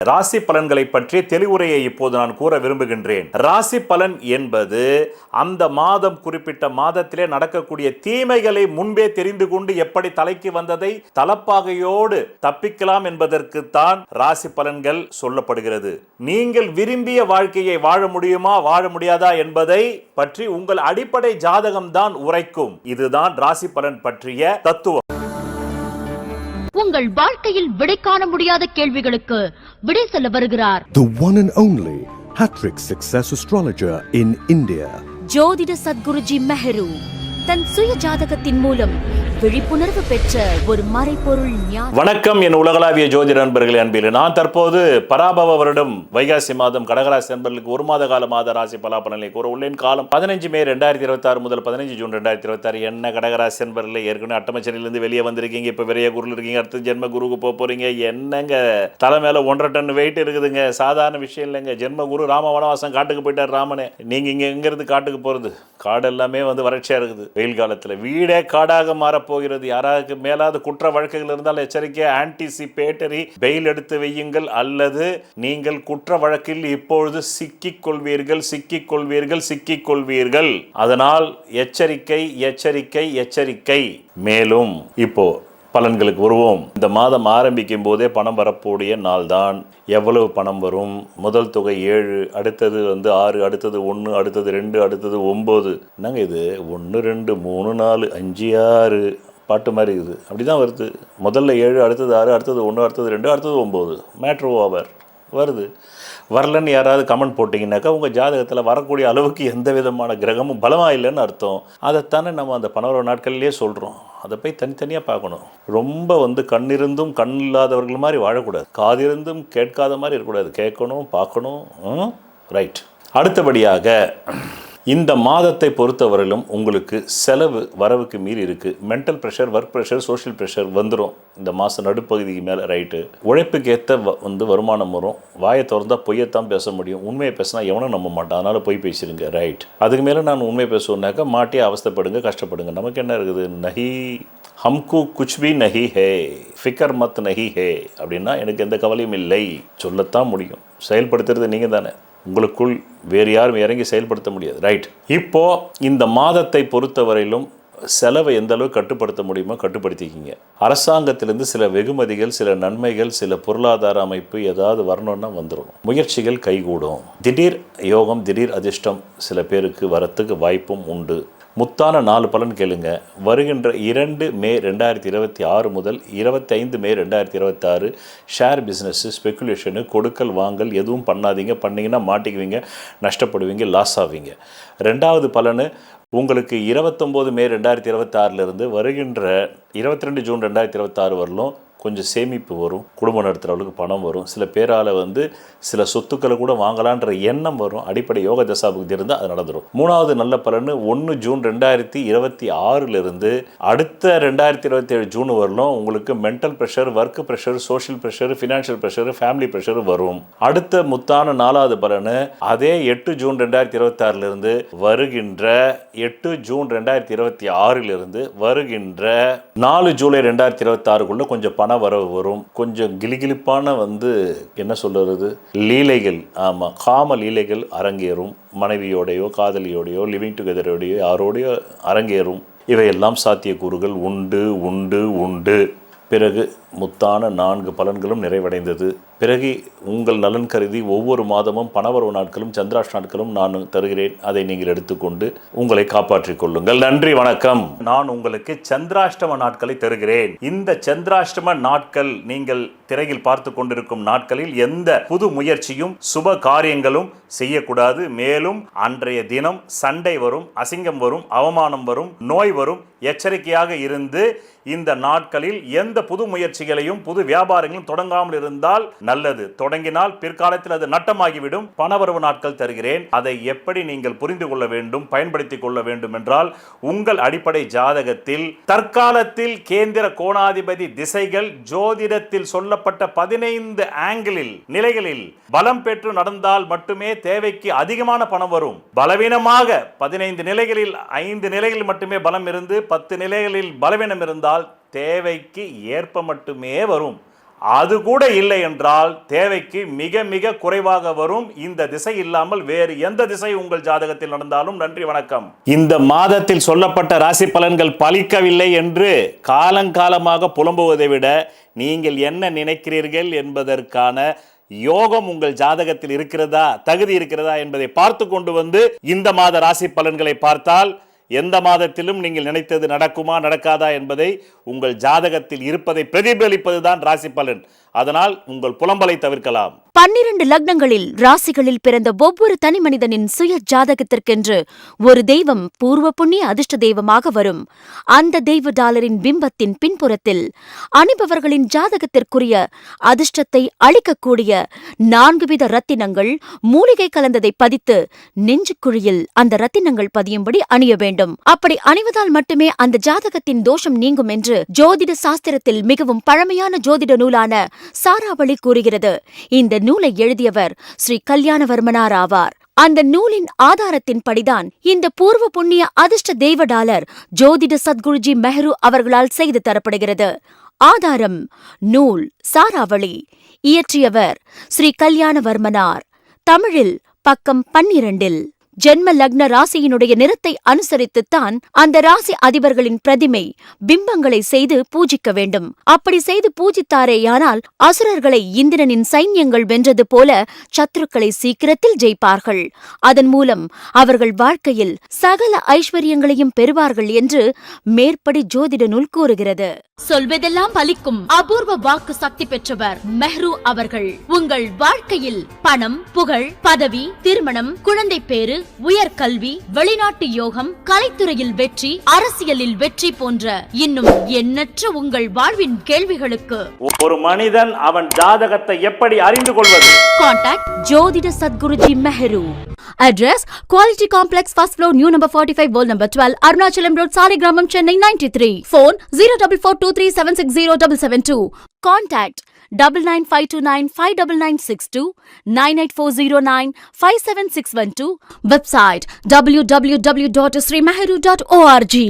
ராசி பலன்களை பற்றிய தெளிவுரையை இப்போது நான் கூற விரும்புகின்றேன். ராசி பலன் என்பது அந்த மாதம் குறிப்பிட்ட மாதத்திலே நடக்கக்கூடிய தீமைகளை முன்பே தெரிந்து கொண்டு எப்படி தலைக்கு வந்ததை தலப்பாகையோடு தப்பிக்கலாம் என்பதற்கு தான் ராசி பலன்கள் சொல்லப்படுகிறது. நீங்கள் விரும்பிய வாழ்க்கையை வாழ முடியுமா வாழ முடியாதா என்பதை பற்றி உங்கள் அடிப்படை ஜாதகம் தான் உரைக்கும். இதுதான் ராசி பலன் பற்றிய தத்துவம். உங்கள் வாழ்க்கையில் விடை காண முடியாத கேள்விகளுக்கு விடை சொல்ல வருகிறார் The one and only Hat-trick Success Astrologer in India. ஜோதிட சத்குருஜி மெஹரு தன் சுய ஜாதகத்தின் மூலம் விழிப்புணர்வு பெற்ற ஒரு மறைபொருள் ஞானி. வணக்கம் என் உலகளாவிய ஜோதிட நண்பர்களே, அன்பில் நான் தற்போது பராபவ வருடம் வைகாசி மாதம் கடகராசி நண்பர்களுக்கு ஒரு மாத கால மாத ராசி பலாபலனை கூற உள்ளேன். காலம் 15 மே 2026 முதல் 15 ஜூன் 2026. என்ன கடகராசி நண்பர்களே, ஏற்கனவே அட்டமச்சனிலிருந்து வெளியே வந்திருக்கீங்க, இப்போ பெரிய குருள் இருக்கீங்க, அடுத்து ஜென்ம குருக்கு போக போறீங்க. என்னங்க தலை மேல 1.5 டன் வெயிட் இருக்குதுங்க, சாதாரண விஷயம் இல்லைங்க. ஜென்ம குரு ராம வனவாசம் காட்டுக்கு போயிட்டார் ராமனே. நீங்க இங்க எங்க இருந்து காட்டுக்கு போறது? காடு எல்லாமே வறட்சியா இருக்குது. வெயில் காலத்துல வீடே காடாக மாறப்போகிறது. யாராவது மேலாவது குற்ற வழக்குகள் இருந்தால் எச்சரிக்கை, ஆன்டிசிபேட்டரி பெயில் எடுத்து வையுங்கள், அல்லது நீங்கள் குற்ற வழக்கில் இப்பொழுது சிக்கிக் கொள்வீர்கள். அதனால் எச்சரிக்கை எச்சரிக்கை எச்சரிக்கை. மேலும் இப்போ பலன்களுக்கு வருவோம். இந்த மாதம் ஆரம்பிக்கும் போதே பணம் வரக்கூடிய நாள் தான். எவ்வளவு பணம் வரும்? முதல் தொகை 7, அடுத்தது 6, அடுத்தது 1, அடுத்தது 2, அடுத்தது 9. என்னங்க இது 1 2 3 4 5 6 பாட்டு மாதிரி இருக்குது. அப்படி தான் வருது. முதல்ல 7, அடுத்தது 6, அடுத்தது 1, அடுத்தது 2, அடுத்தது 9. மேட்ரு ஓவர் வருது. வரலன்னு யாராவது கமெண்ட் போட்டிங்கனாக்கா உங்கள் ஜாதகத்தில் வரக்கூடிய அளவுக்கு எந்த விதமான கிரகமும் பலமாக இல்லைன்னு அர்த்தம். அதைத்தானே நம்ம அந்த 11 நாட்கள்லேயே சொல்கிறோம். அதை போய் தனித்தனியாக பார்க்கணும். ரொம்ப கண்ணிருந்தும் கண் இல்லாதவர்கள் மாதிரி வாழக்கூடாது, காதிருந்தும் கேட்காத மாதிரி இருக்கக்கூடாது. கேட்கணும், பார்க்கணும். ரைட். அடுத்தபடியாக இந்த மாதத்தை பொறுத்தவரையிலும் உங்களுக்கு செலவு வரவுக்கு மீறி இருக்குது. Mental pressure, work pressure, social pressure வந்துடும் இந்த மாதம் நடுப்பகுதிக்கு மேலே. ரைட்டு. உழைப்புக்கு ஏற்ற வருமானம் வரும். வாயை திறந்தால் பொய்யத்தான் பேச முடியும். உண்மையை பேசினா எவனும் நம்ப மாட்டான், அதனால் பொய் பேசிடுங்க. ரைட். அதுக்கு மேலே நான் உண்மை பேசுவேன்னாக்கா மாட்டி அவஸ்தைப்படுங்க, கஷ்டப்படுங்க. நமக்கு என்ன இருக்குது? நஹி ஹம்கு குச் பி நஹி ஹே, ஃபிக்கர் மத் நஹி ஹே அப்படின்னா எனக்கு எந்த கவலையும் இல்லை சொல்லத்தான் முடியும். செயல்படுத்துறது நீங்கள் தானே. உங்களுக்குள் வேறு யாரும் இறங்கி செயல்படுத்த முடியாது. ரைட். இப்போது இந்த மாதத்தை பொறுத்தவரையிலும் செலவை எந்த அளவுக்கு கட்டுப்படுத்த முடியுமோ கட்டுப்படுத்திக்கிங்க. அரசாங்கத்திலேருந்து சில வெகுமதிகள், சில நன்மைகள், சில பொருளாதார அமைப்பு ஏதாவது வரணும்னா வந்துடும். முயற்சிகள் கைகூடும். திடீர் யோகம், திடீர் அதிர்ஷ்டம் சில பேருக்கு வரத்துக்கு வாய்ப்பும் உண்டு. முத்தான 4 பலன் கேளுங்க. வருகின்ற 2 மே 2026 முதல் 25 மே 2026 ஷேர் பிஸ்னஸ்ஸு, ஸ்பெக்குலேஷனு, கொடுக்கல் வாங்கல் எதுவும் பண்ணாதீங்க. பண்ணிங்கன்னா மாட்டிக்குவீங்க, நஷ்டப்படுவீங்க, லாஸ் ஆவீங்க. 2வது பலன் உங்களுக்கு 29 மே 2026 வருகின்ற 22 ஜூன் 2026 வரலும் கொஞ்சம் சேமிப்பு வரும். குடும்பம் நடத்துகிற அளவுக்கு பணம் வரும். சில பேரால் சில சொத்துக்களை கூட வாங்கலான்ற எண்ணம் வரும். அடிப்படை யோக தசாபுக்தி இருந்தால் அது நடந்துடும். 3வது நல்ல பலன் 1 ஜூன் 2026 அடுத்த 2027 ஜூன் வரலும் உங்களுக்கு mental pressure, work pressure, social pressure, financial pressure, family pressure வரும். அடுத்த முத்தான 4வது பலன் அதே 8 ஜூன் 2026 வருகின்ற 8 ஜூன் 2026 வருகின்ற 4 ஜூலை 2026 கொஞ்சம் பண வரவு வரும். கொஞ்சம் கிளிகிளிப்பான என்ன சொல்றது லீலைகள், ஆமாம் காம லீலைகள் அரங்கேறும். மனைவியோடையோ காதலியோடையோ லிவிங் டுகெதரோடையோ யாரோடையோ அரங்கேறும். இவையெல்லாம் சாத்தியக்கூறுகள் உண்டு. பிறகு முத்தான 4 பலன்களும் நிறைவடைந்தது. பிறகு உங்கள் நலன் கருதி ஒவ்வொரு மாதமும் பணவரவு நாட்களும் சந்திராஷ்ட நாட்களும் நான் தருகிறேன். அதை நீங்கள் எடுத்துக்கொண்டு உங்களை காப்பாற்றிக் கொள்ளுங்கள். நன்றி, வணக்கம். நான் உங்களுக்கு சந்திராஷ்டம நாட்களை தருகிறேன். இந்த சந்திராஷ்டம நாட்கள் நீங்கள் திரையில் பார்த்து கொண்டிருக்கும் நாட்களில் எந்த புது முயற்சியும் சுப காரியங்களும் செய்யக்கூடாது. மேலும் அன்றைய தினம் சண்டை வரும், அசிங்கம் வரும், அவமானம் வரும், நோய் வரும். எச்சரிக்கையாக இருந்து இந்த நாட்களில் எந்த புது முயற்சிகளையும் புது வியாபாரங்களும் தொடங்காமல் இருந்தால் நல்லது. தொடங்கினால் பிற்காலத்தில் அது நட்டமாகிவிடும். பணவரவு நாட்கள் தருகிறேன். அதை எப்படி நீங்கள் புரிந்து கொள்ள வேண்டும், பயன்படுத்திக் கொள்ள வேண்டும் என்றால் உங்கள் அடிப்படை ஜாதகத்தில் தற்காலத்தில் கேந்திர கோணாதிபதி திசைகள் ஜோதிடத்தில் சொல்லப்பட்ட 15 ஆங்கிளில் நிலைகளில் பலம் பெற்று நடந்தால் மட்டுமே தேவைக்கு அதிகமான பணம் வரும். பலவீனமாக 15 நிலைகளில் 5 நிலைகளில் மட்டுமே பலம் இருந்து 10 நிலைகளில் பலவீனம் இருந்தால் தேவைக்கு ஏற்ப மட்டுமே வரும். அது கூட இல்லை என்றால் தேவைக்கு மிக மிக குறைவாக வரும். இந்த திசை இல்லாமல் வேறு எந்த திசை உங்கள் ஜாதகத்தில் நடந்தாலும் நன்றி வணக்கம். இந்த மாதத்தில் சொல்லப்பட்ட ராசி பலன்கள் பலிக்கவில்லை என்று காலங்காலமாக புலம்புவதை விட நீங்கள் என்ன நினைக்கிறீர்கள் என்பதற்கான யோகம் உங்கள் ஜாதகத்தில் இருக்கிறதா, தகுதி இருக்கிறதா என்பதை பார்த்து கொண்டு வந்து இந்த மாத ராசி பலன்களை பார்த்தால் எந்த மாதத்திலும் நீங்கள் நினைத்தது நடக்குமா நடக்காதா என்பதை உங்கள் ஜாதகத்தில் இருப்பதை பிரதிபலிப்பதுதான் ராசி பலன். அதனால் உங்கள் புலம்பலை தவிர்க்கலாம். 12 லக்னங்களில் ராசிகளில் பிறந்த ஒவ்வொரு தனி மனிதனின் சுய ஜாதகத்திற்கென்று ஒரு தெய்வம் பூர்வ புண்ணிய அதிர்ஷ்ட தெய்வமாக வரும். அந்த தெய்வ டாலரின் பிம்பத்தின் பின்புறத்தில் அணிபவர்களின் ஜாதகத்திற்குரிய அதிர்ஷ்டத்தை அளிக்கக்கூடிய 4 வித ரத்தினங்கள் மூலிகை கலந்ததை பதித்து நெஞ்சுக்குழியில் அந்த ரத்தினங்கள் பதியும்படி அணிய வேண்டும். அப்படி அணிவதால் மட்டுமே அந்த ஜாதகத்தின் தோஷம் நீங்கும் என்று ஜோதிட சாஸ்திரத்தில் மிகவும் பழமையான ஜோதிட நூலான சாராவளி கூறுகிறது. இந்த நூலை எழுதியவர் ஸ்ரீ கல்யாணவர்மனார் ஆவார். அந்த நூலின் ஆதாரத்தின் படிதான் இந்த பூர்வ புண்ணிய அதிர்ஷ்ட தெய்வ டாலர் ஜோதிட சத்குருஜி மெஹரு அவர்களால் செய்து தரப்படுகிறது. ஆதாரம் நூல் சாராவளி. இயற்றியவர் ஸ்ரீ கல்யாணவர்மனார். தமிழில் பக்கம் 12. ஜென்ம லக்ன ராசியினுடைய நிறத்தை அனுசரித்துத்தான் அந்த ராசி அதிபர்களின் பிரதிமை பிம்பங்களை செய்து பூஜிக்க வேண்டும். அப்படி செய்து பூஜித்தாரேயானால் அசுரர்களை இந்திரனின் சைன்யங்கள் வென்றது போல சத்துருக்களை சீக்கிரத்தில் ஜெயிப்பார்கள். அதன் மூலம் அவர்கள் வாழ்க்கையில் சகல ஐஸ்வர்யங்களையும் பெறுவார்கள் என்று மேற்படி ஜோதிட நூல் கூறுகிறது. சொல்வதெல்லாம் பலிக்கும் அபூர்வ வாக்கு சக்தி பெற்றவர் மெஹ்ரு அவர்கள். உங்கள் வாழ்க்கையில் பணம், புகழ், பதவி, திருமணம், குழந்தை பேறு, உயர்கல்வி, வெளிநாட்டு யோகம், கலைத்துறையில் வெற்றி, அரசியலில் வெற்றி போன்ற இன்னும் எண்ணற்ற உங்கள் வாழ்வின் கேள்விகளுக்கு ஒரு மனிதன் அவன் ஜாதகத்தை எப்படி அறிந்து கொள்வது? கான்டாக்ட் ஜோதிட Sadguruji Mehru. Address Quality Complex, first floor, new number 45, wall number 12, Arunachalam Road, Saligramam, Chennai 93. Phone 0442376072. Contact 9952959962, 98409 57612. Website www.srimeheru.org.